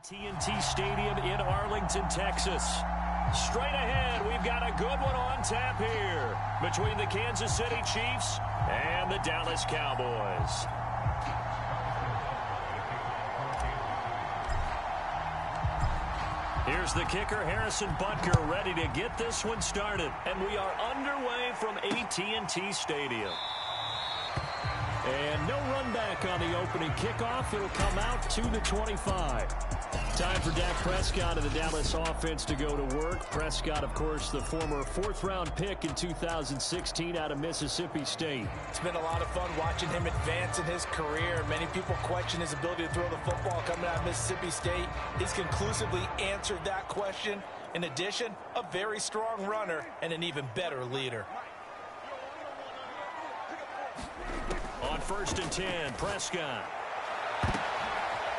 AT&T Stadium in Arlington, Texas. Straight ahead, we've got a good one on tap here between the Kansas City Chiefs and the Dallas Cowboys. Here's the kicker, Harrison Butker, ready to get this one started. And we are underway from AT&T Stadium. And no run back on the opening kickoff. It'll come out to the 25. Time for Dak Prescott of the Dallas offense to go to work. Prescott, of course, the former fourth-round pick in 2016 out of Mississippi State. It's been a lot of fun watching him advance in his career. Many people question his ability to throw the football coming out of Mississippi State. He's conclusively answered that question. In addition, a very strong runner and an even better leader. On 1st and 10, Prescott.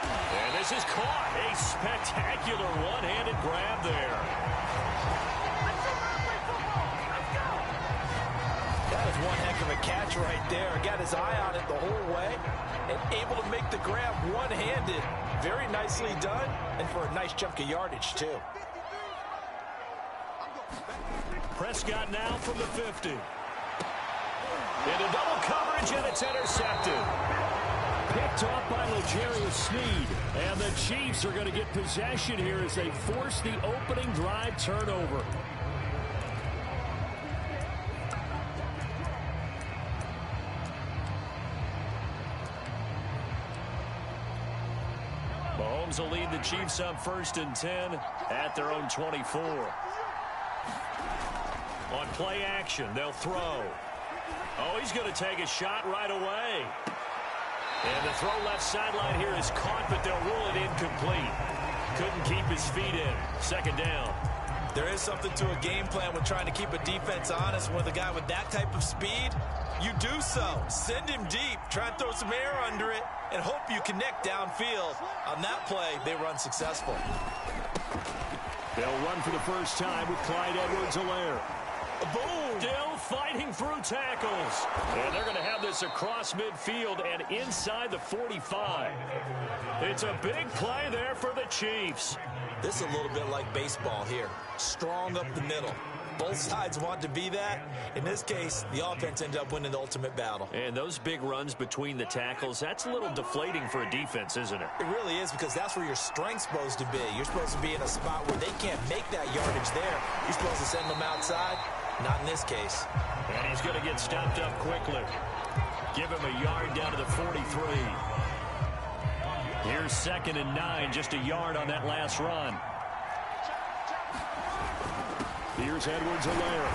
And this is caught. A spectacular one-handed grab there. That is one heck of a catch right there. Got his eye on it the whole way and able to make the grab one-handed. Very nicely done, and for a nice chunk of yardage, too. Prescott now from the 50. Into double coverage, and it's intercepted. Picked off by L'Jarius Sneed. And the Chiefs are going to get possession here as they force the opening drive turnover. Mahomes will lead the Chiefs up 1st and 10 at their own 24. On play action, they'll throw. Oh, he's going to take a shot right away. And the throw left sideline here is caught, but they'll rule it incomplete. Couldn't keep his feet in. 2nd down. There is something to a game plan with trying to keep a defense honest. With a guy with that type of speed, you do so. Send him deep. Try and throw some air under it and hope you connect downfield. On that play, they were unsuccessful. They'll run for the first time with Clyde Edwards-Helaire. Boom! Still fighting through tackles. And they're going to have this across midfield and inside the 45. It's a big play there for the Chiefs. This is a little bit like baseball here. Strong up the middle. Both sides want to be that. In this case, the offense ended up winning the ultimate battle. And those big runs between the tackles, that's a little deflating for a defense, isn't it? It really is, because that's where your strength's supposed to be. You're supposed to be in a spot where they can't make that yardage there. You're supposed to send them outside. Not in this case. And he's going to get stopped up quickly. Give him a yard down to the 43. Here's 2nd and 9, just a yard on that last run. Here's Edwards-Helaire.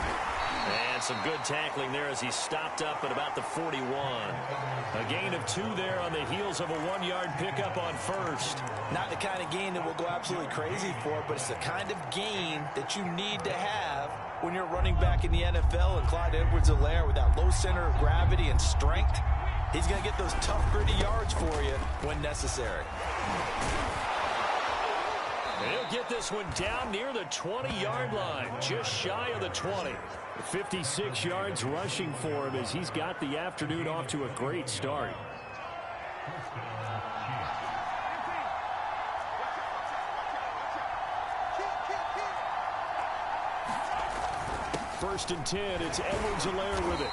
And some good tackling there as he stopped up at about the 41. A gain of 2 there on the heels of a 1-yard pickup on 1st. Not the kind of gain that we'll go absolutely crazy for, but it's the kind of gain that you need to have when you're running back in the NFL. And Clyde Edwards-Helaire, with that low center of gravity and strength, he's going to get those tough, gritty yards for you when necessary. And he'll get this one down near the 20-yard line, just shy of the 20. 56 yards rushing for him as he's got the afternoon off to a great start. First and 10, it's Edwards-Helaire with it.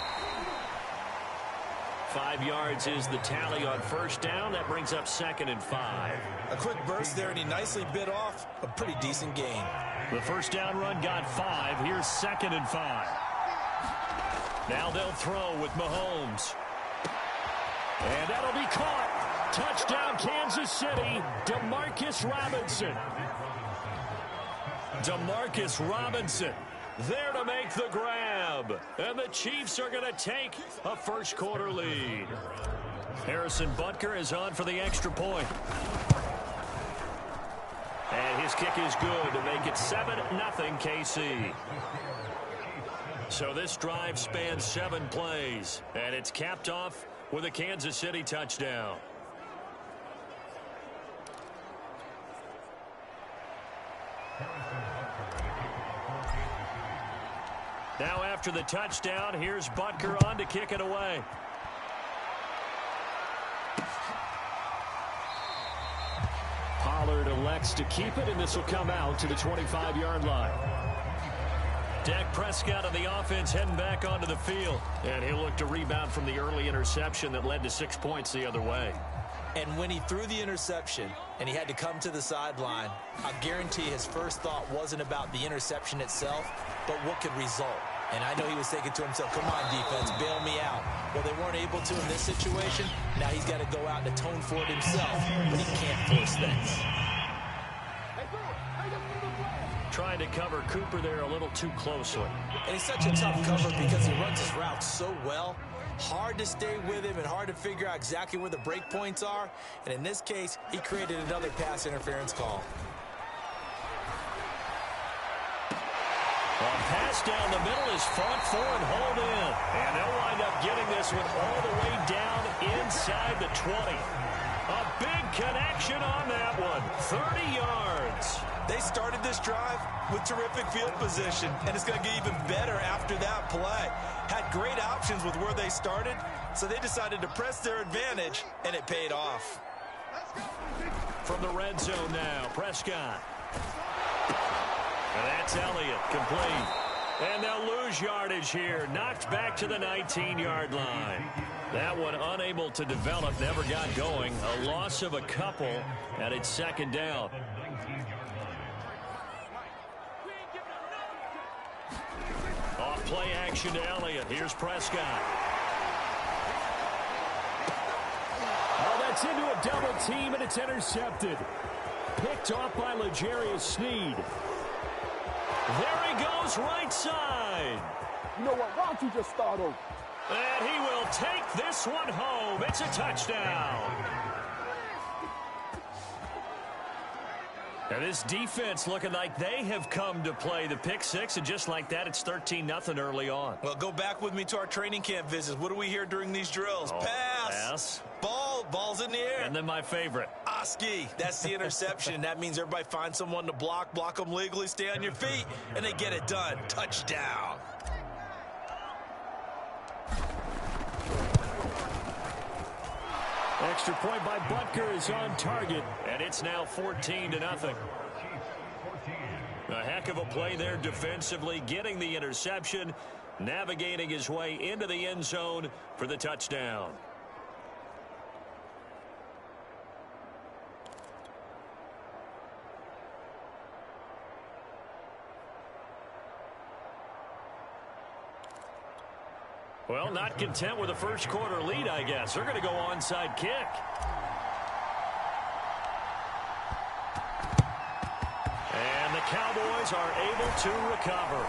5 yards is the tally on 1st down. That brings up 2nd and 5. A quick burst there, and he nicely bit off a pretty decent gain. The 1st down run got 5. Here's 2nd and 5. Now they'll throw with Mahomes. And that'll be caught. Touchdown, Kansas City. Demarcus Robinson. Demarcus Robinson there to make the grab. And the Chiefs are going to take a 1st quarter lead. Harrison Butker is on for the extra point. And his kick is good to make it 7-0 KC. So this drive spans 7 plays, and it's capped off with a Kansas City touchdown. Now after the touchdown, here's Butker on to kick it away. Pollard 11. elects to keep it, and this will come out to the 25-yard line. Dak Prescott on the offense heading back onto the field. And he'll look to rebound from the early interception that led to 6 points the other way. And when he threw the interception and he had to come to the sideline, I guarantee his first thought wasn't about the interception itself, but what could result. And I know he was thinking to himself, come on, defense, bail me out. Well, they weren't able to in this situation. Now he's got to go out and atone for it himself, but he can't force things. Trying to cover Cooper there a little too closely. And he's such a tough cover because he runs his route so well. Hard to stay with him and hard to figure out exactly where the break points are. And in this case, he created another pass interference call. A pass down the middle is fought for and hauled in. And they'll wind up getting this one all the way down inside the 20. A big connection on that one. 30 yards. They started this drive with terrific field position, and it's going to get even better after that play. Had great options with where they started, so they decided to press their advantage, and it paid off. From the red zone now, Prescott. And that's Elliott, complete. And they'll lose yardage here. Knocked back to the 19-yard line. That one unable to develop, never got going. A loss of a couple, and it's second down. Off play action to Elliott. Here's Prescott. Oh, that's into a double team, and it's intercepted. Picked off by L'Jarius Sneed. There he goes, right side. You know what? Why don't you just start over? And he will take this one home. It's a touchdown. And this defense looking like they have come to play the pick six, and just like that, it's 13-0 early on. Well, go back with me to our training camp visits. What do we hear during these drills? Oh, pass. Ball's in the air. And then my favorite. Oski, that's the interception. That means everybody finds someone to block them legally, stay on your feet, and they get it done. Touchdown. Extra point by Butker is on target, and it's now 14-0. A heck of a play there defensively, getting the interception, navigating his way into the end zone for the touchdown. Well, not content with a first quarter lead, I guess. They're going to go onside kick. And the Cowboys are able to recover.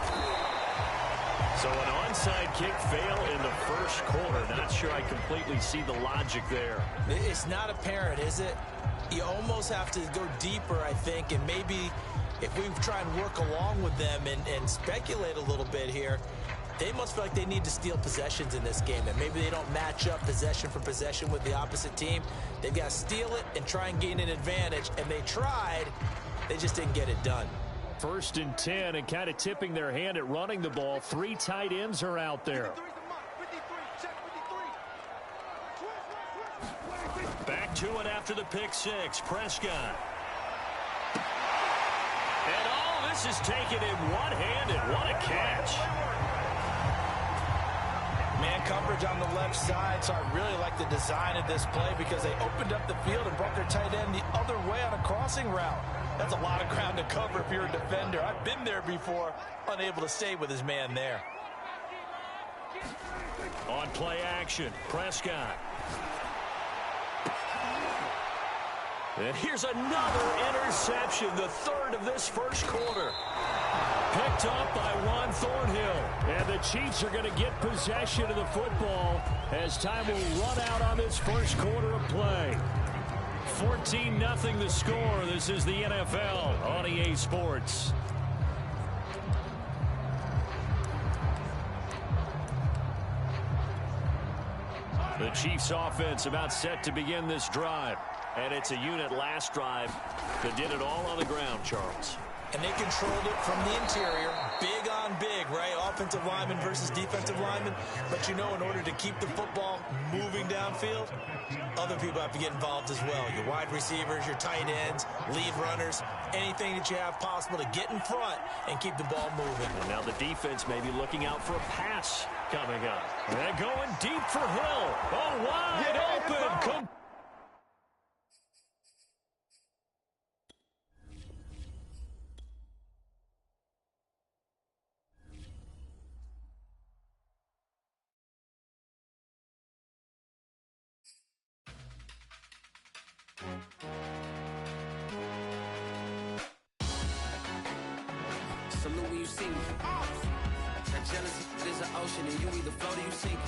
So an onside kick fail in the first quarter. Not sure I completely see the logic there. It's not apparent, is it? You almost have to go deeper, I think, and maybe if we try and work along with them and speculate a little bit here, they must feel like they need to steal possessions in this game, and maybe they don't match up possession for possession with the opposite team. They've got to steal it and try and gain an advantage, and they tried. They just didn't get it done. 1st and 10, and kind of tipping their hand at running the ball. 3 tight ends are out there. Back to it after the pick six. Prescott. And all this is taken in one-handed. What a catch. Man coverage on the left side, so I really like the design of this play because they opened up the field and brought their tight end the other way on a crossing route. That's a lot of ground to cover if you're a defender. I've been there before, unable to stay with his man there. On play action, Prescott. And here's another interception, the 3rd of this first quarter. Picked up by Juan Thornhill. And the Chiefs are going to get possession of the football as time will run out on this first quarter of play. 14-0 the score. This is the NFL on EA Sports. The Chiefs offense about set to begin this drive. And it's a unit last drive that did it all on the ground, Charles. And they controlled it from the interior. Big on down big, right? Offensive lineman versus defensive lineman. But you know, in order to keep the football moving downfield, other people have to get involved as well. Your wide receivers, your tight ends, lead runners, anything that you have possible to get in front and keep the ball moving. And now the defense may be looking out for a pass coming up. And going deep for Hill. Oh, wide open. Salute when you see me. That jealousy is an ocean, and you either float or you sink.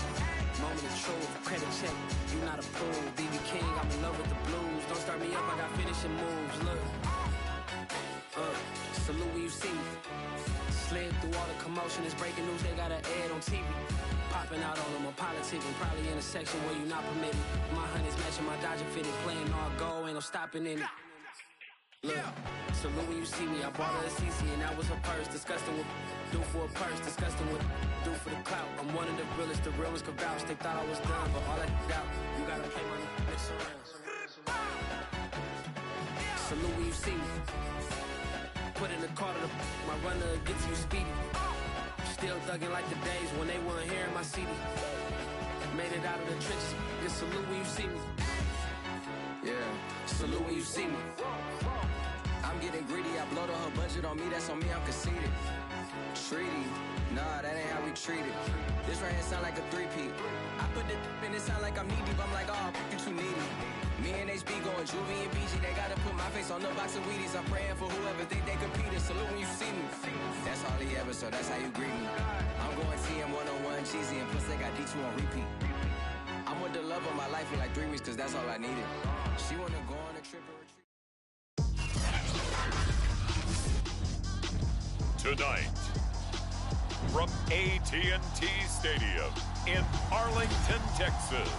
Moment of truth, credit check. You not approved. BB King, I'm in love with the blues. Don't start me up, I got finishing moves. Look. Salute when you see me. Slid through all the commotion. It's breaking news, they got an ad on TV. Popping out on them on politics, and probably in a section where you not permitted. My honey's matching my Dodger fitted, playing all go, ain't no stopping in it. Look, salute when you see me. I bought her a CC and that was her purse. Disgusting what do for a purse. Disgusting what do for the clout. I'm one of the realest, the realest could vouch. They thought I was done, but all I doubt. You gotta play my next around. Salute when you see me. Put in the car to my runner gets you speedy. Still thugging like the days when they weren't here in my CD. Made it out of the trenches. Just salute when you see me. Yeah, salute when you see me. I'm getting greedy, I blowed her budget on me, that's on me, I'm conceited. Treaty, nah, that ain't how we treat it. This right here sound like a three-peat. I put the in it sound like I'm knee deep, I'm like, oh, you too needy. Me and HB going Juvie and BG, they gotta put my face on the box of Wheaties. I'm praying for whoever think they competed. Salute when you see me. That's all he ever, so that's how you greet me. I'm going TM 101 cheesy, and plus they got D2 on repeat. I'm with the love of my life for like 3 weeks, cause that's all I needed. She wanna go on a trip or retreat. Tonight, from AT&T Stadium in Arlington, Texas,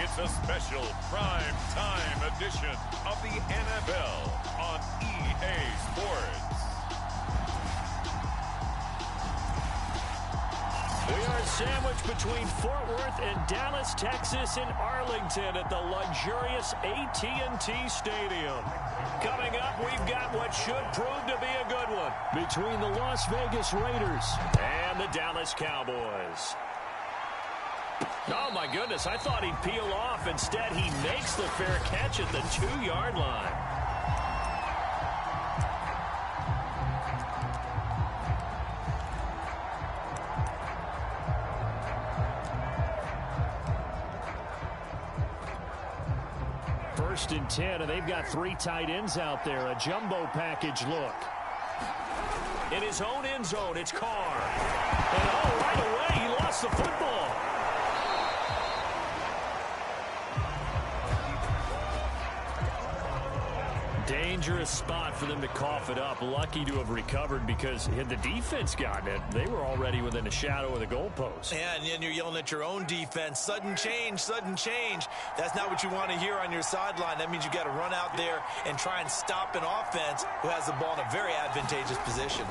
it's a special prime time edition of the NFL on EA Sports. We are sandwiched between Fort Worth and Dallas, Texas, and Arlington at the luxurious AT&T Stadium. Coming up, we've got what should prove to be a good one between the Las Vegas Raiders and the Dallas Cowboys. Oh, my goodness, I thought he'd peel off. Instead, he makes the fair catch at the 2-yard line. First and 10, and they've got 3 tight ends out there. A jumbo package look. In his own end zone, it's Carr. And oh, right away, he lost the football. Dangerous spot for them to cough it up. Lucky to have recovered because had the defense gotten it, they were already within a shadow of the goalpost. Yeah, and then you're yelling at your own defense. Sudden change, sudden change. That's not what you want to hear on your sideline. That means you got to run out there and try and stop an offense who has the ball in a very advantageous position.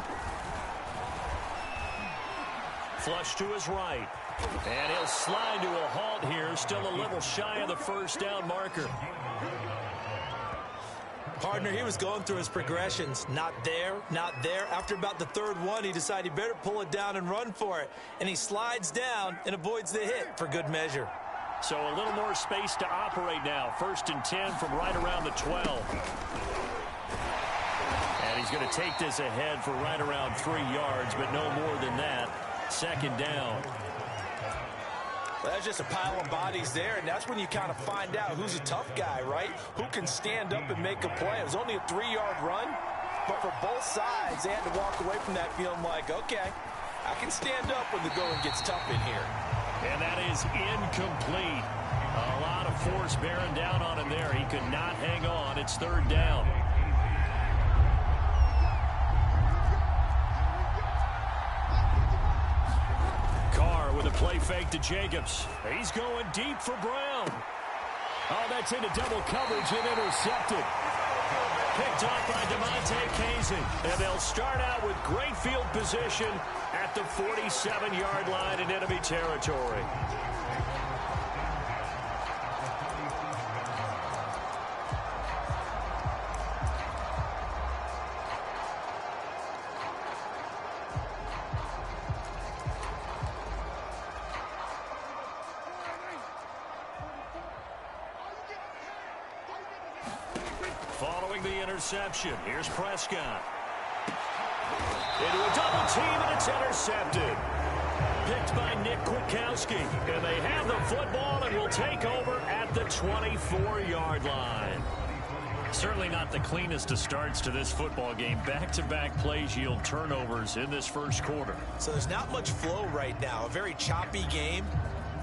Flush to his right. And he'll slide to a halt here. Still a little shy of the first down marker. Partner, he was going through his progressions. Not there, not there. After about the 3rd one, he decided he better pull it down and run for it. And he slides down and avoids the hit for good measure. So a little more space to operate now. 1st and 10 from right around the 12. And he's going to take this ahead for right around 3 yards, but no more than that. 2nd down. Well, that's just a pile of bodies there, and that's when you kind of find out who's a tough guy, right? Who can stand up and make a play. It was only a 3-yard run, but for both sides, they had to walk away from that feeling like, okay, I can stand up when the going gets tough in here. And that is incomplete. A lot of force bearing down on him there. He could not hang on. It's 3rd down. Carr with a play fake to Jacobs. He's going deep for Brown. Oh, that's into double coverage and intercepted. picked up by Casey. And they'll start out with great field position at the 47-yard line in enemy territory. Following the interception, here's Prescott. Into a double team, and it's intercepted. Picked by Nick Kwiatkowski. And they have the football and will take over at the 24-yard line. Certainly not the cleanest of starts to this football game. Back-to-back plays yield turnovers in this first quarter. So there's not much flow right now. A very choppy game.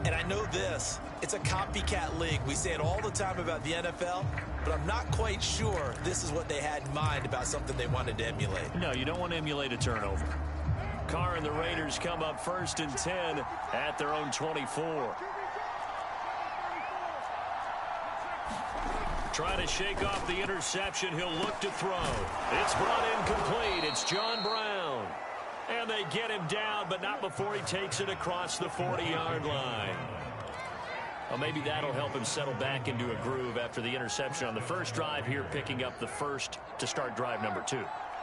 And I know this. It's a copycat league. We say it all the time about the NFL, but I'm not quite sure this is what they had in mind about something they wanted to emulate. No, you don't want to emulate a turnover. Carr and the Raiders come up 1st and 10 at their own 24. Trying to shake off the interception. He'll look to throw. It's brought incomplete. It's John Brown. And they get him down, but not before he takes it across the 40-yard line. Well, maybe that'll help him settle back into a groove after the interception on the first drive here, picking up the first to start drive number 2.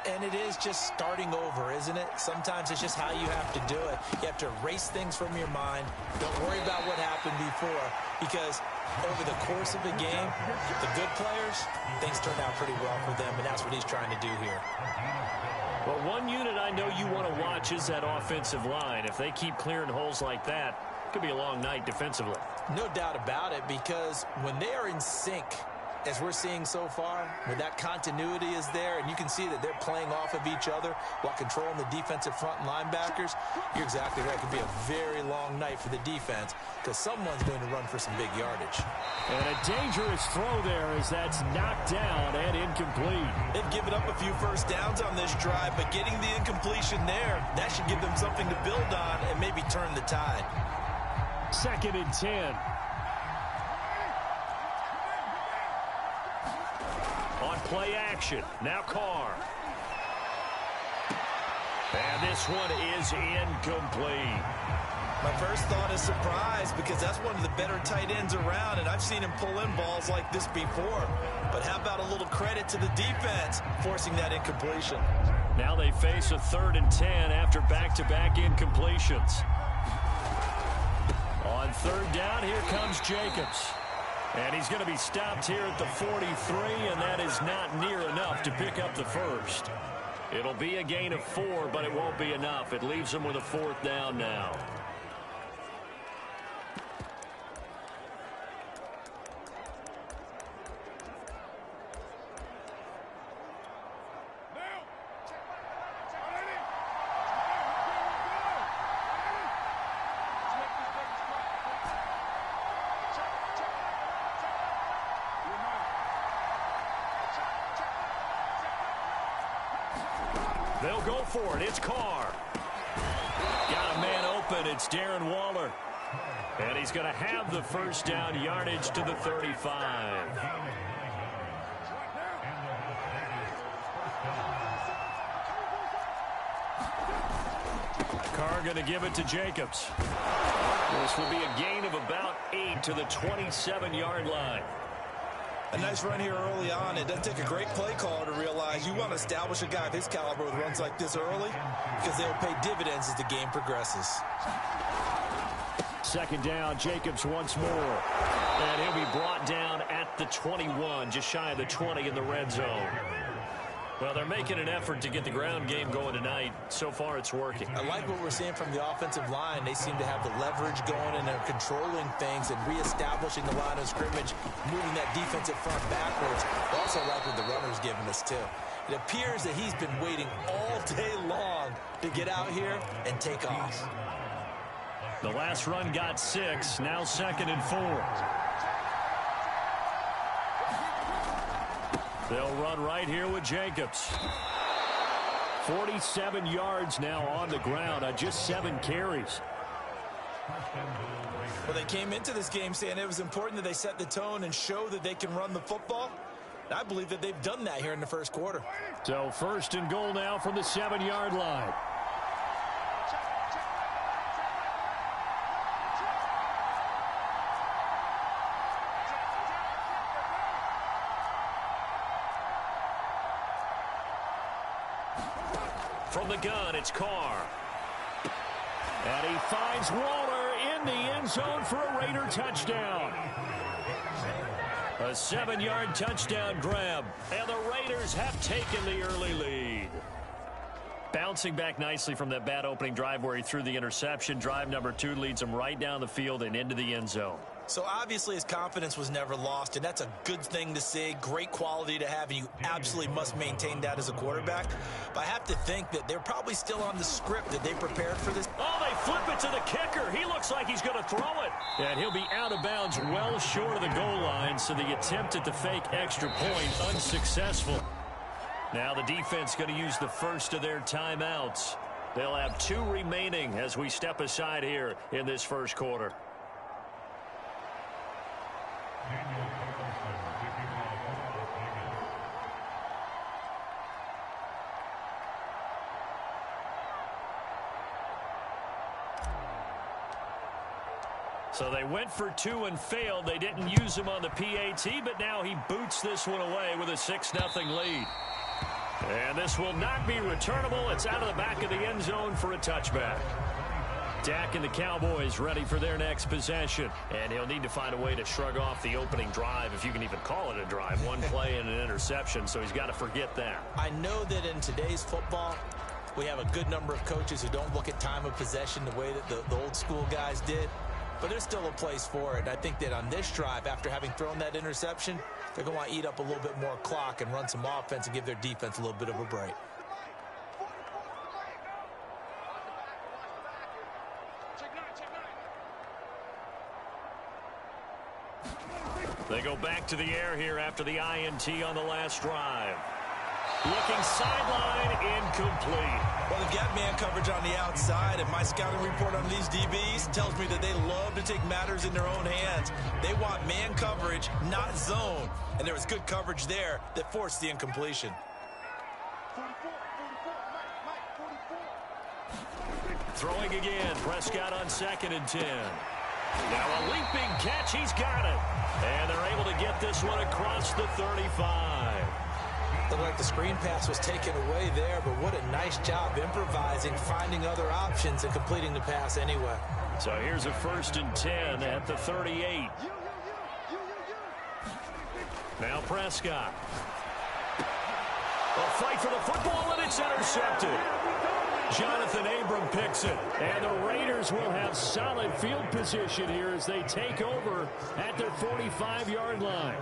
And it is just starting over, isn't it? Sometimes it's just how you have to do it. You have to erase things from your mind. Don't worry about what happened before, because over the course of a game, the good players, things turn out pretty well for them, and that's what he's trying to do here. Well, one unit I know you want to watch is that offensive line. If they keep clearing holes like that, it could be a long night defensively. No doubt about it, because when they are in sync, as we're seeing so far, when that continuity is there and you can see that they're playing off of each other while controlling the defensive front linebackers, you're exactly right. It could be a very long night for the defense because someone's going to run for some big yardage. And a dangerous throw there as that's knocked down and incomplete. They've given up a few first downs on this drive, but getting the incompletion there, that should give them something to build on and maybe turn the tide. 2nd and 10. On play action, now Carr. And this one is incomplete. My first thought is surprise because that's one of the better tight ends around, and I've seen him pull in balls like this before. But how about a little credit to the defense forcing that incompletion? Now they face a 3rd and 10 after back-to-back incompletions. On 3rd down, here comes Jacobs. And he's going to be stopped here at the 43, and that is not near enough to pick up the first. It'll be a gain of 4, but it won't be enough. It leaves them with a 4th down now. They'll go for it. It's Carr. Got a man open. It's Darren Waller. And he's going to have the first down yardage to the 35. Carr going to give it to Jacobs. This will be a gain of about 8 to the 27-yard line. A nice run here early on. It doesn't take a great play caller to realize you want to establish a guy of his caliber with runs like this early because they'll pay dividends as the game progresses. 2nd down, Jacobs once more. And he'll be brought down at the 21, just shy of the 20 in the red zone. Well, they're making an effort to get the ground game going tonight. So far, it's working. I like what we're seeing from the offensive line. They seem to have the leverage going, and they're controlling things and reestablishing the line of scrimmage, moving that defensive front backwards. I also like what the runner's giving us, too. It appears that he's been waiting all day long to get out here and take off. The last run got 6, now 2nd and 4. They'll run right here with Jacobs. 47 yards now on the ground on just 7 carries. Well, they came into this game saying it was important that they set the tone and show that they can run the football. I believe that they've done that here in the first quarter. So first and goal now from the 7-yard line. From the gun, it's Carr. And he finds Waller in the end zone for a Raider touchdown. A 7-yard touchdown grab, and the Raiders have taken the early lead. Bouncing back nicely from that bad opening drive where he threw the interception. Drive number 2 leads him right down the field and into the end zone. So obviously his confidence was never lost, and that's a good thing to see. Great quality to have, and you absolutely must maintain that as a quarterback. But I have to think that they're probably still on the script that they prepared for this. Oh, they flip it to the kicker. He looks like he's going to throw it. And he'll be out of bounds well short of the goal line, so the attempt at the fake extra point unsuccessful. Now the defense going to use the first of their timeouts. They'll have 2 remaining as we step aside here in this first quarter. So they went for 2 and failed. They didn't use him on the PAT, but now he boots this one away with a 6-0 lead. And this will not be returnable. It's out of the back of the end zone for a touchback. Dak and the Cowboys ready for their next possession. And he'll need to find a way to shrug off the opening drive, if you can even call it a drive. 1 play and an interception, so he's got to forget that. I know that in today's football, we have a good number of coaches who don't look at time of possession the way that the old school guys did. But there's still a place for it. I think that on this drive, after having thrown that interception, they're going to want to eat up a little bit more clock and run some offense and give their defense a little bit of a break. They go back to the air here after the INT on the last drive. Looking sideline, incomplete. Well, they've got man coverage on the outside, and my scouting report on these DBs tells me that they love to take matters in their own hands. They want man coverage, not zone. And there was good coverage there that forced the incompletion. Throwing again, Prescott on 2nd and 10. Now a leaping catch, he's got it. And they're able to get this one across the 35. Looked like the screen pass was taken away there, but what a nice job improvising, finding other options, and completing the pass anyway. So here's a 1st and 10 at the 38. Now Prescott. A fight for the football, and it's intercepted. Jonathan Abram picks it, and the Raiders will have solid field position here as they take over at their 45-yard line.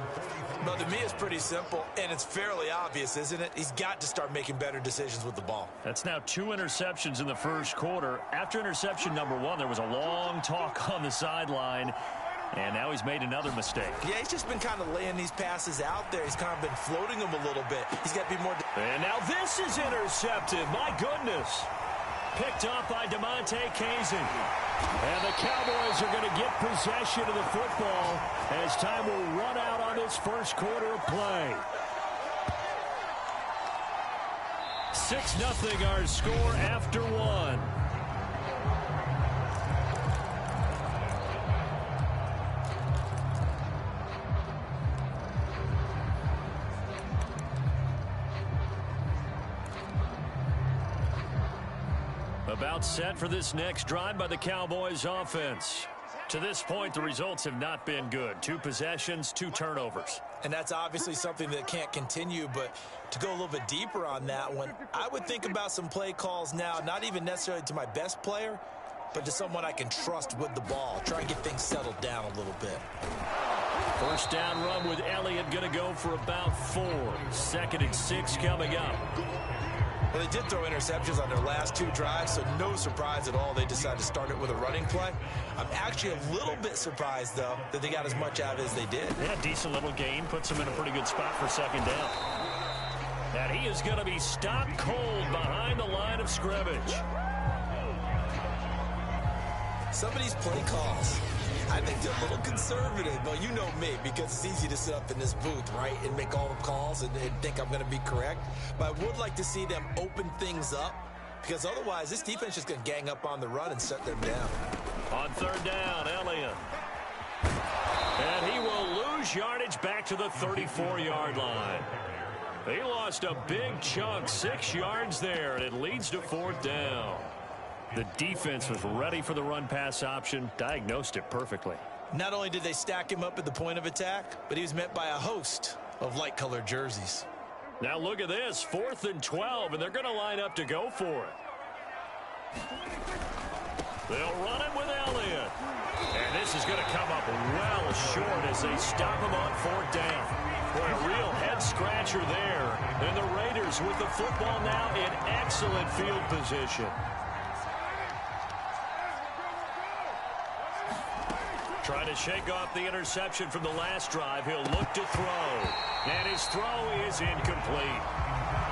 Well, to me, it's pretty simple, and it's fairly obvious, isn't it? He's got to start making better decisions with the ball. That's now 2 interceptions in the first quarter. After interception number 1, there was a long talk on the sideline, and now he's made another mistake. Yeah, he's just been kind of laying these passes out there. He's kind of been floating them a little bit. He's got to be more... And now this is intercepted. My goodness. Picked off by DeMonte Kazin. And the Cowboys are going to get possession of the football as time will run out on this first quarter of play. 6-0 our score after 1. About set for this next drive by the Cowboys offense. To this point, the results have not been good. 2 possessions, 2 turnovers. And that's obviously something that can't continue, but to go a little bit deeper on that one, I would think about some play calls now, not even necessarily to my best player, but to someone I can trust with the ball. Try and get things settled down a little bit. First down run with Elliott going to go for about 4. 2nd and 6 coming up. Well, they did throw interceptions on their last 2 drives, so no surprise at all they decided to start it with a running play. I'm actually a little bit surprised, though, that they got as much out of it as they did. Yeah, decent little gain. Puts them in a pretty good spot for 2nd down. And he is going to be stopped cold behind the line of scrimmage. Some of these play calls, I think they're a little conservative, but you know me, because it's easy to sit up in this booth, right, and make all the calls and think I'm going to be correct. But I would like to see them open things up, because otherwise this defense is going to gang up on the run and shut them down. On third down, Elliott. And he will lose yardage back to the 34-yard line. They lost a big chunk, 6 yards there, and it leads to fourth down. The defense was ready for the run-pass option, diagnosed it perfectly. Not only did they stack him up at the point of attack, but he was met by a host of light-colored jerseys. Now look at this, 4th and 12, and they're going to line up to go for it. They'll run it with Elliott. And this is going to come up well short as they stop him on fourth down. Boy, a real head-scratcher there. And the Raiders with the football now in excellent field position. Trying to shake off the interception from the last drive. He'll look to throw. And his throw is incomplete.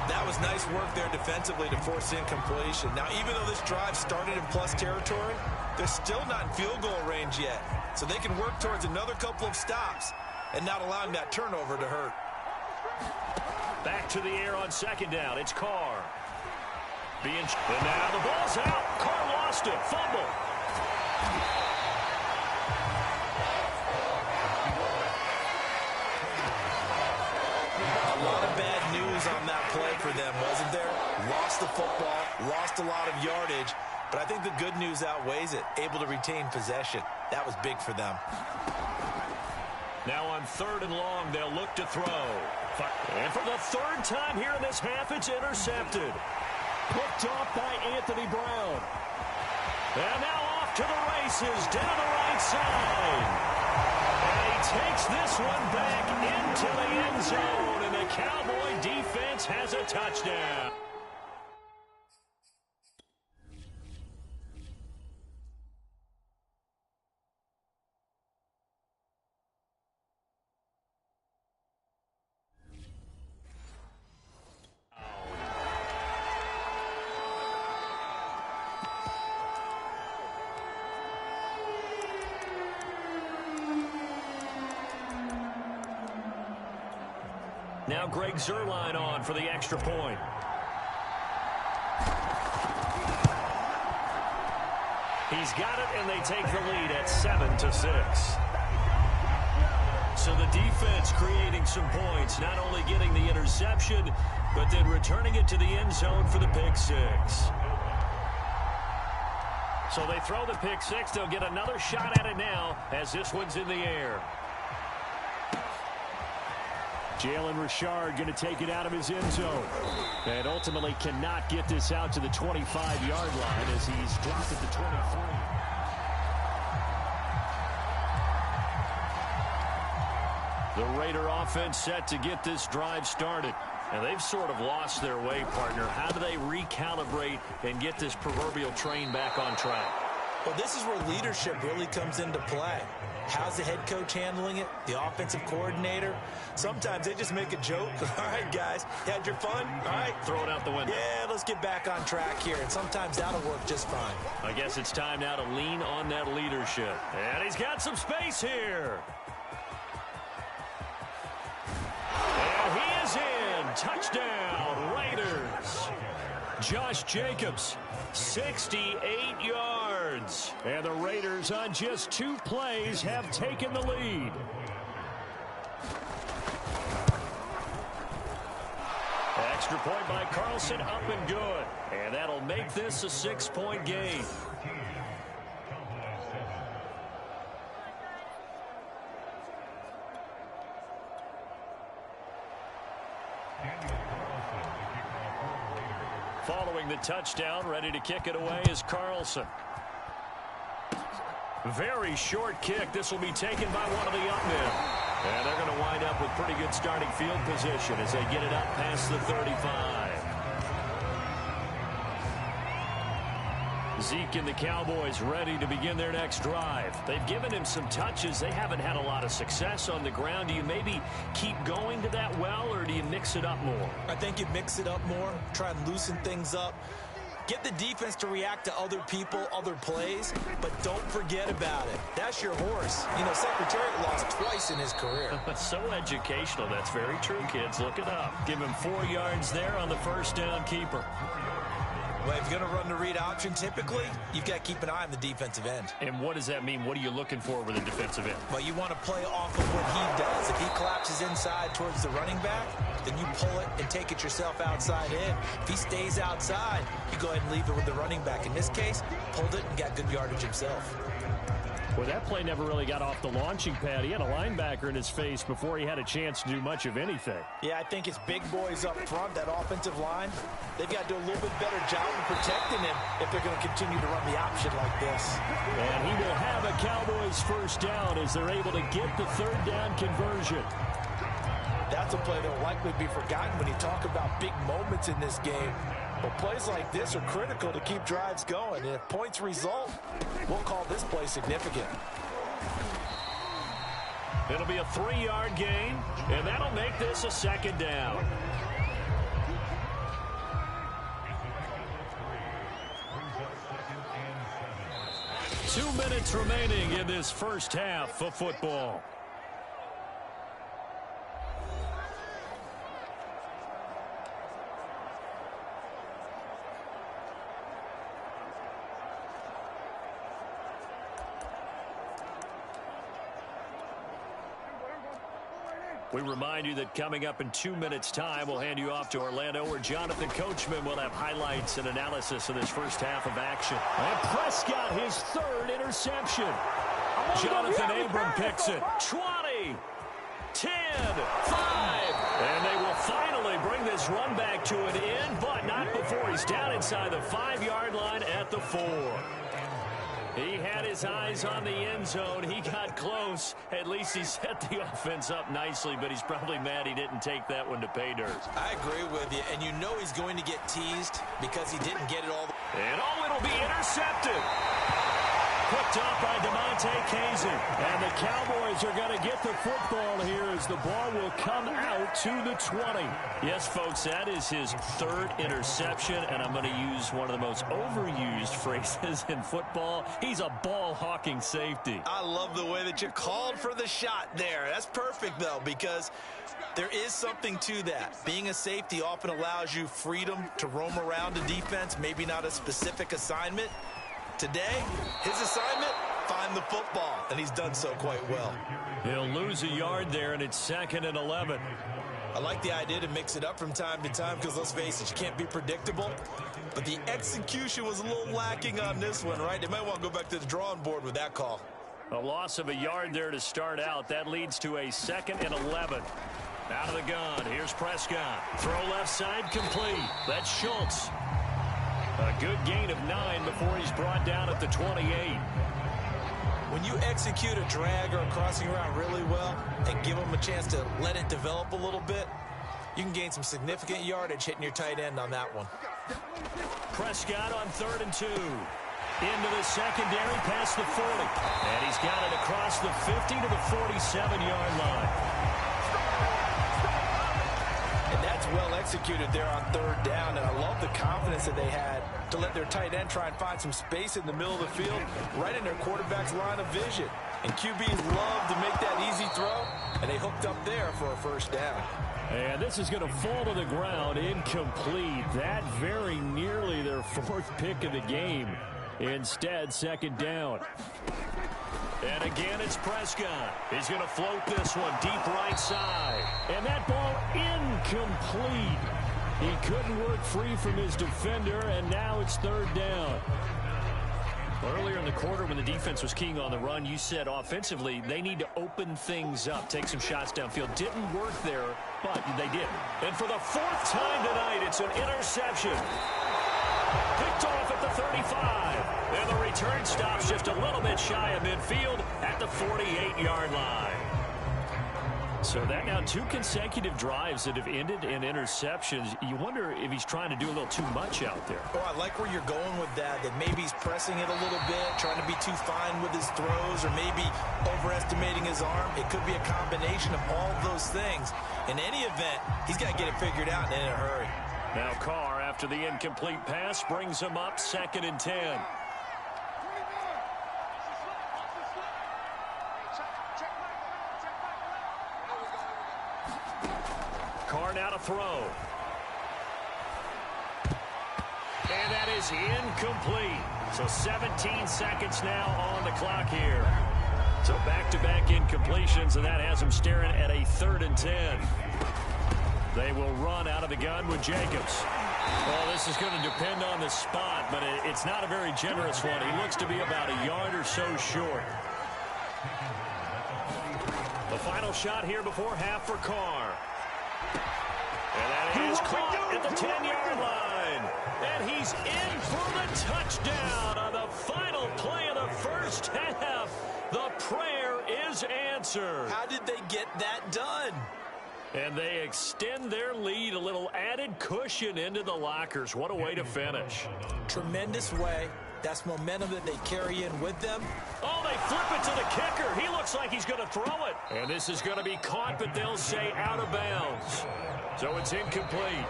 That was nice work there defensively to force incompletion. Now, even though this drive started in plus territory, they're still not in field goal range yet. So they can work towards another couple of stops and not allowing that turnover to hurt. Back to the air on second down. It's Carr. And now the ball's out. Carr lost it. Fumble. A lot of bad news on that play for them, wasn't there? Lost the football, lost a lot of yardage, but I think the good news outweighs it. Able to retain possession. That was big for them. Now on third and long, they'll look to throw. And for the third time here in this half, it's intercepted. Picked off by Anthony Brown. And now off to the races, down the right side. And he takes this one back into the end zone, and the Cowboy defense has a touchdown. Now Greg Zuerlein on for the extra point. He's got it, and they take the lead at 7-6. So the defense creating some points, not only getting the interception, but then returning it to the end zone for the pick six. So they throw the pick six. They'll get another shot at it now as this one's in the air. Jalen Richard going to take it out of his end zone. And ultimately cannot get this out to the 25-yard line as he's dropped at the 23. The Raider offense set to get this drive started. And they've sort of lost their way, partner. How do they recalibrate and get this proverbial train back on track? Well, this is where leadership really comes into play. How's the head coach handling it? The offensive coordinator? Sometimes they just make a joke. All right, guys, you had your fun? All right. Throw it out the window. Yeah, let's get back on track here. And sometimes that'll work just fine. I guess it's time now to lean on that leadership. And he's got some space here. And he is in. Touchdown, Raiders. Josh Jacobs, 68 yards. And the Raiders on just 2 plays have taken the lead. Extra point by Carlson, up and good. And that'll make this a 6-point game. Following the touchdown, ready to kick it away is Carlson. Very short kick. This will be taken by one of the up men. And they're going to wind up with pretty good starting field position as they get it up past the 35. Zeke and the Cowboys ready to begin their next drive. They've given him some touches. They haven't had a lot of success on the ground. Do you maybe keep going to that well, or do you mix it up more? I think you mix it up more, try and loosen things up. Get the defense to react to other people, other plays, but don't forget about it. That's your horse. You know, Secretariat lost twice in his career. So educational. That's very true, kids. Look it up. Give him 4 yards there on the first down keeper. Well, if you're going to run the read option, typically, you've got to keep an eye on the defensive end. And what does that mean? What are you looking for with a defensive end? Well, you want to play off of what he does. If he collapses inside towards the running back, then you pull it and take it yourself outside in. If he stays outside, you go ahead and leave it with the running back. In this case, pulled it and got good yardage himself. Well, that play never really got off the launching pad. He had a linebacker in his face before he had a chance to do much of anything. Yeah, I think it's big boys up front, that offensive line. They've got to do a little bit better job of protecting him if they're going to continue to run the option like this. And he will have a Cowboys first down as they're able to get the third down conversion. That's a play that will likely be forgotten when you talk about big moments in this game. But plays like this are critical to keep drives going. And if points result, we'll call this play significant. It'll be a 3-yard gain, and that'll make this a second down. Two minutes remaining in this first half of football. We remind you that coming up in 2 minutes' time, we'll hand you off to Orlando, where Jonathan Coachman will have highlights and analysis of this first half of action. And Prescott, his third interception. Jonathan Abram picks it. 20, 10, 5. And they will finally bring this run back to an end, but not before he's down inside the 5-yard line at the 4. He had his eyes on the end zone. He got close. At least he set the offense up nicely, but he's probably mad he didn't take that one to pay dirt. I agree with you, and you know he's going to get teased because he didn't get it all. And it'll be intercepted. Picked off by DeMonte Kazin. And the Cowboys are going to get the football here as the ball will come out to the 20. Yes, folks, that is his third interception, and I'm going to use one of the most overused phrases in football. He's a ball-hawking safety. I love the way that you called for the shot there. That's perfect, though, because there is something to that. Being a safety often allows you freedom to roam around the defense, maybe not a specific assignment. Today, his assignment, find the football, and he's done so quite well. He'll lose a yard there, and it's 2nd and 11. I like the idea to mix it up from time to time because, let's face it, you can't be predictable. But the execution was a little lacking on this one, right? They might want to go back to the drawing board with that call. A loss of a yard there to start out. That leads to a 2nd and 11. Out of the gun, here's Prescott. Throw left side complete. That's Schultz. A good gain of 9 before he's brought down at the 28. When you execute a drag or a crossing route really well and give them a chance to let it develop a little bit, you can gain some significant yardage hitting your tight end on that one. Prescott on 3rd and 2. Into the secondary past the 40. And he's got it across the 50 to the 47-yard line. And that's well executed there on 3rd down, and I love the confidence that they had to let their tight end try and find some space in the middle of the field, right in their quarterback's line of vision. And QBs love to make that easy throw, and they hooked up there for a first down. And this is going to fall to the ground, incomplete. That very nearly their 4th pick of the game. Instead, 2nd down. And again, it's Prescott. He's going to float this one deep right side. And that ball incomplete. He couldn't work free from his defender, and now it's 3rd down. Earlier in the quarter when the defense was keying on the run, you said offensively they need to open things up, take some shots downfield. Didn't work there, but they did. And for the 4th time tonight, it's an interception. Picked off at the 35. And the return stops just a little bit shy of midfield at the 48-yard line. So that now 2 consecutive drives that have ended in interceptions. You wonder if he's trying to do a little too much out there. Oh, I like where you're going with that maybe he's pressing it a little bit, trying to be too fine with his throws, or maybe overestimating his arm. It could be a combination of all those things. In any event, he's got to get it figured out in a hurry. Now Carr, after after the incomplete pass brings him up 2nd and 10. Carr now to throw. And that is incomplete. So 17 seconds now on the clock here. So back-to-back incompletions, and that has him staring at a 3rd and 10. They will run out of the gun with Jacobs. Well, this is going to depend on the spot, but it's not a very generous one. He looks to be about a yard or so short. The final shot here before half for Carr. And that is caught at the 10-yard line. And he's in for the touchdown on the final play of the first half. The prayer is answered. How did they get that done? And they extend their lead, a little added cushion into the lockers. What a way to finish. Tremendous way. That's momentum that they carry in with them. Oh, they flip it to the kicker. He looks like he's going to throw it. And this is going to be caught, but they'll say out of bounds. So it's incomplete.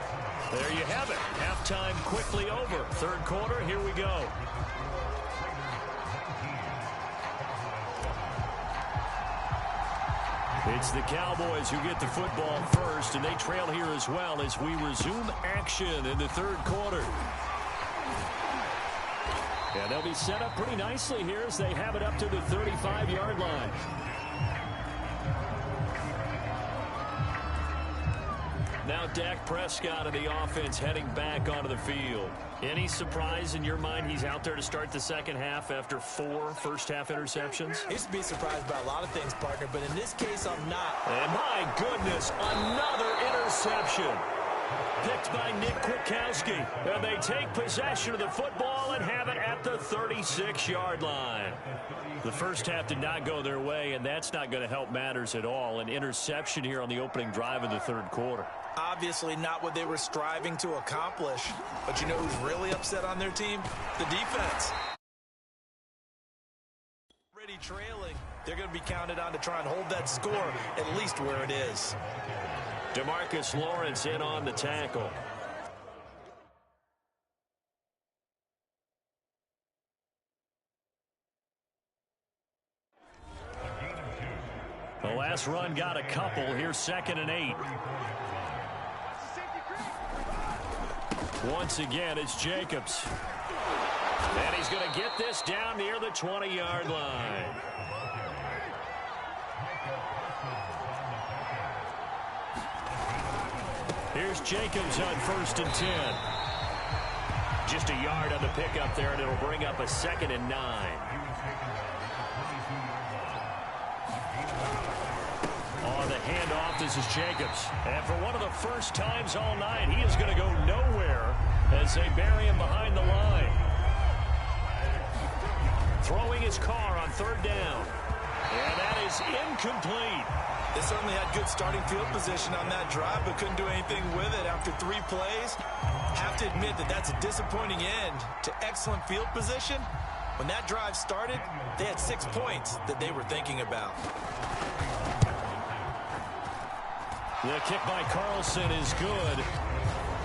There you have it. Halftime quickly over. 3rd quarter, here we go. It's the Cowboys who get the football first, and they trail here as well as we resume action in the 3rd quarter. And they'll be set up pretty nicely here as they have it up to the 35-yard line. Now Dak Prescott of the offense heading back onto the field. Any surprise in your mind he's out there to start the second half after 4 first-half interceptions? He used to be surprised by a lot of things, partner, but in this case, I'm not. And my goodness, another interception. Picked by Nick Kwiatkowski. And they take possession of the football and have it at the 36-yard line. The first half did not go their way, and that's not going to help matters at all. An interception here on the opening drive of the 3rd quarter. Obviously not what they were striving to accomplish. But you know who's really upset on their team? The defense. Already trailing. They're going to be counted on to try and hold that score at least where it is. DeMarcus Lawrence in on the tackle. The last run got a couple. Here's 2nd and 8. Once again, it's Jacobs. And he's going to get this down near the 20-yard line. Here's Jacobs on 1st and 10. Just a yard on the pickup there, and it'll bring up a 2nd and 9. On the handoff, this is Jacobs. And for one of the first times all night, he is going to go nowhere as they bury him behind the line. Throwing his Carr on 3rd down. And that is incomplete. They certainly had good starting field position on that drive, but couldn't do anything with it after 3 plays. Have to admit that that's a disappointing end to excellent field position. When that drive started, they had 6 points that they were thinking about. The kick by Carlson is good,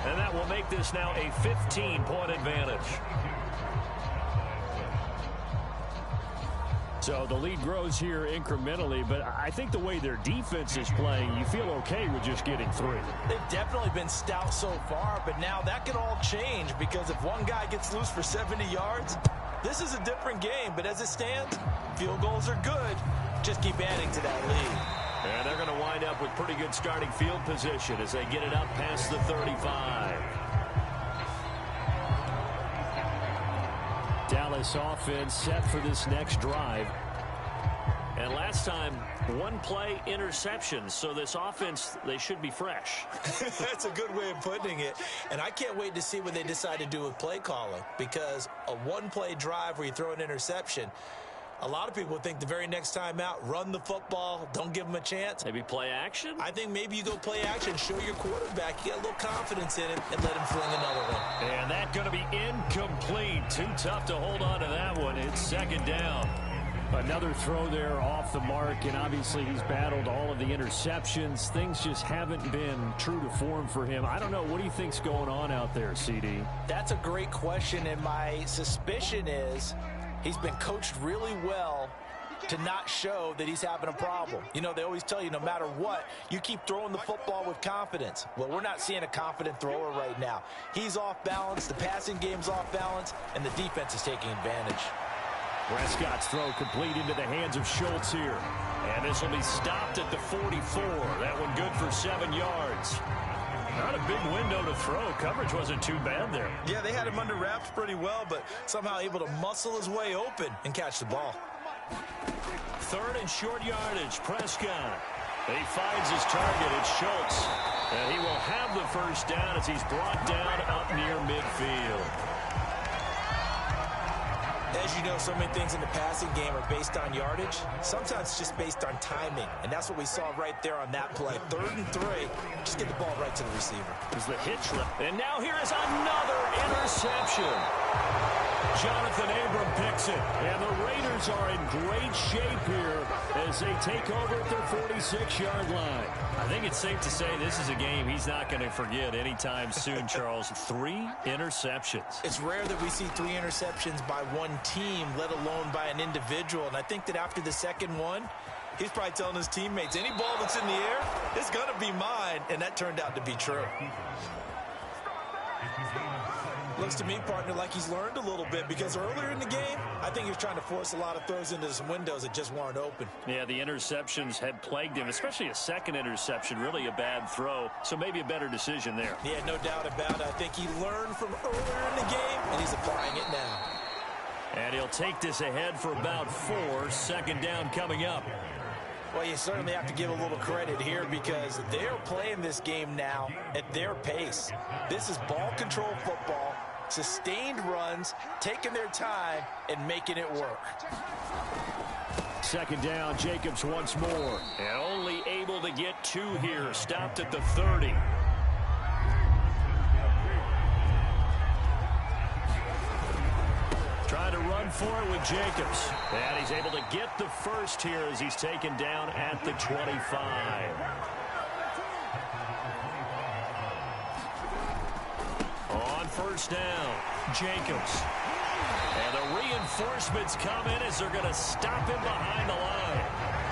and that will make this now a 15-point advantage. So the lead grows here incrementally, but I think the way their defense is playing, you feel okay with just getting 3. They've definitely been stout so far, but now that could all change because if one guy gets loose for 70 yards, this is a different game. But as it stands, field goals are good. Just keep adding to that lead. And they're going to wind up with pretty good starting field position as they get it up past the 35. Dallas offense set for this next drive. And last time, 1-play interception. So this offense, they should be fresh. That's a good way of putting it. And I can't wait to see what they decide to do with play calling. Because a 1-play drive where you throw an interception, a lot of people think the very next time out, run the football, don't give them a chance. Maybe play action? I think maybe you go play action, show your quarterback, you get a little confidence in it, and let him fling another one. And that's going to be incomplete. Too tough to hold on to that one. It's 2nd down. Another throw there off the mark, and obviously he's battled all of the interceptions. Things just haven't been true to form for him. I don't know. What do you think's going on out there, CD? That's a great question, and my suspicion is he's been coached really well to not show that he's having a problem. You know, they always tell you no matter what, you keep throwing the football with confidence. Well, we're not seeing a confident thrower right now. He's off balance, the passing game's off balance, and the defense is taking advantage. Prescott's throw complete into the hands of Schultz here. And this will be stopped at the 44. That one good for 7 yards. Not a big window to throw. Coverage wasn't too bad there. Yeah, they had him under wraps pretty well, but somehow able to muscle his way open and catch the ball. 3rd and short yardage. Prescott. He finds his target. It's Schultz. And he will have the first down as he's brought down up near midfield. As you know, so many things in the passing game are based on yardage. Sometimes it's just based on timing. And that's what we saw right there on that play. 3rd and 3. Just get the ball right to the receiver. There's the hitch. And now here is another interception. Jonathan Abram picks it. And the Raiders are in great shape here as they take over at their 46-yard line. I think it's safe to say this is a game he's not going to forget anytime soon, Charles. 3 interceptions. It's rare that we see 3 interceptions by one team, let alone by an individual. And I think that after the second one, he's probably telling his teammates, any ball that's in the air, it's going to be mine. And that turned out to be true. Looks to me, partner, like he's learned a little bit because earlier in the game, I think he was trying to force a lot of throws into some windows that just weren't open. Yeah, the interceptions had plagued him, especially a second interception, really a bad throw. So maybe a better decision there. Yeah, no doubt about it. I think he learned from earlier in the game, and he's applying it now. And he'll take this ahead for about 4. 2nd down coming up. Well, you certainly have to give a little credit here because they're playing this game now at their pace. This is ball control football, sustained runs, taking their time, and making it work. 2nd down, Jacobs once more. And only able to get 2 here. Stopped at the 30. Trying to run for it with Jacobs. And he's able to get the first here as he's taken down at the 25. On 1st down, Jacobs. And the reinforcements come in as they're going to stop him behind the line.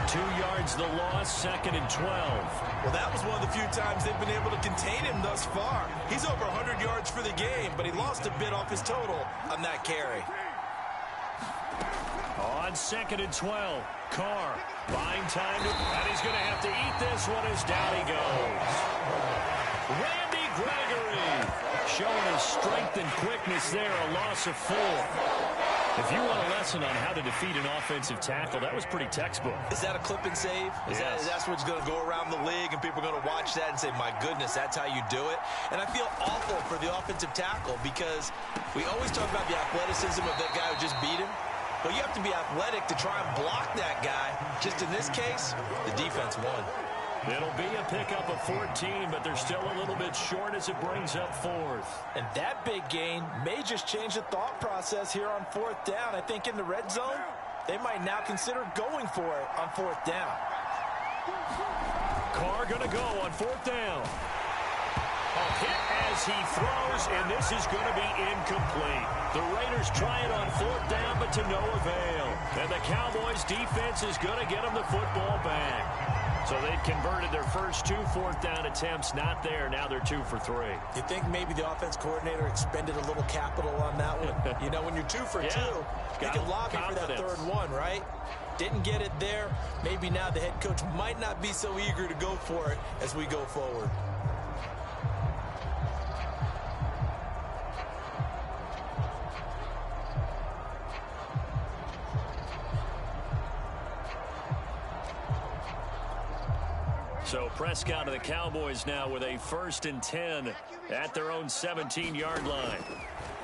2 yards the loss, 2nd and 12. Well, that was one of the few times they've been able to contain him thus far. He's over 100 yards for the game, but he lost a bit off his total on that carry. On 2nd and 12, Carr buying time, and he's going to have to eat this one as down he goes. Randy Gregory showing his strength and quickness there, a loss of 4. If you want a lesson on how to defeat an offensive tackle, that was pretty textbook. Is that a clip and save? Yes. That's what's going to go around the league, and people are going to watch that and say, my goodness, that's how you do it? And I feel awful for the offensive tackle because we always talk about the athleticism of that guy who just beat him. But you have to be athletic to try and block that guy. Just in this case, the defense won. It'll be a pickup of 14, but they're still a little bit short as it brings up 4th. And that big gain may just change the thought process here on 4th down. I think in the red zone, they might now consider going for it on 4th down. Carr going to go on 4th down. A hit as he throws, and this is going to be incomplete. The Raiders try it on 4th down, but to no avail. And the Cowboys' defense is going to get them the football back. So they've converted their first 2 4th down attempts. Not there. Now they're 2 for 3. You think maybe the offense coordinator expended a little capital on that one? You know, when you're 2 for 2, you can lobby for that 3rd one, right? Didn't get it there. Maybe now the head coach might not be so eager to go for it as we go forward. So Prescott of the Cowboys now with a 1st and 10 at their own 17-yard line.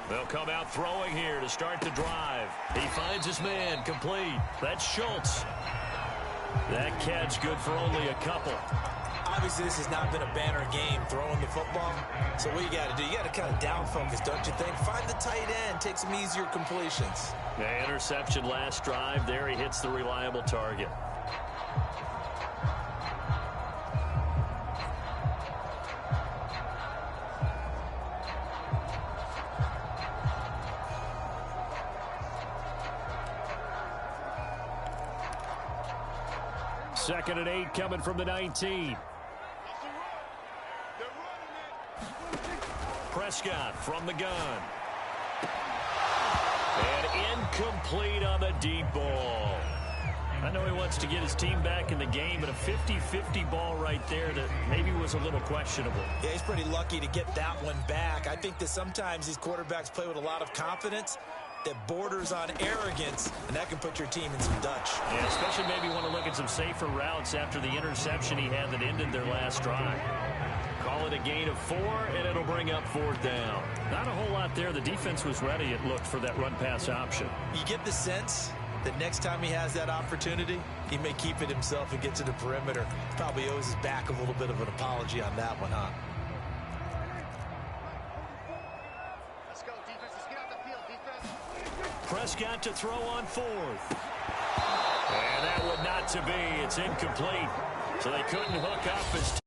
They'll come out throwing here to start the drive. He finds his man, complete. That's Schultz. That catch good for only a couple. Obviously, this has not been a banner game throwing the football. So what you got to do, you got to kind of down focus, don't you think? Find the tight end, take some easier completions. Yeah, interception last drive. There he hits the reliable target. Second and 8 coming from the 19. Prescott from the gun. And incomplete on the deep ball. I know he wants to get his team back in the game, but a 50-50 ball right there that maybe was a little questionable. Yeah, he's pretty lucky to get that one back. I think that sometimes these quarterbacks play with a lot of confidence that borders on arrogance, and that can put your team in some Dutch. Yeah, especially maybe want to look at some safer routes after the interception he had that ended their last drive. Call it a gain of 4, and it'll bring up 4th down. Not a whole lot there. The defense was ready, it looked, for that run-pass option. You get the sense that next time he has that opportunity, he may keep it himself and get to the perimeter. Probably owes his back a little bit of an apology on that one, huh? Prescott to throw on 4th. And that would not to be. It's incomplete. So they couldn't hook up as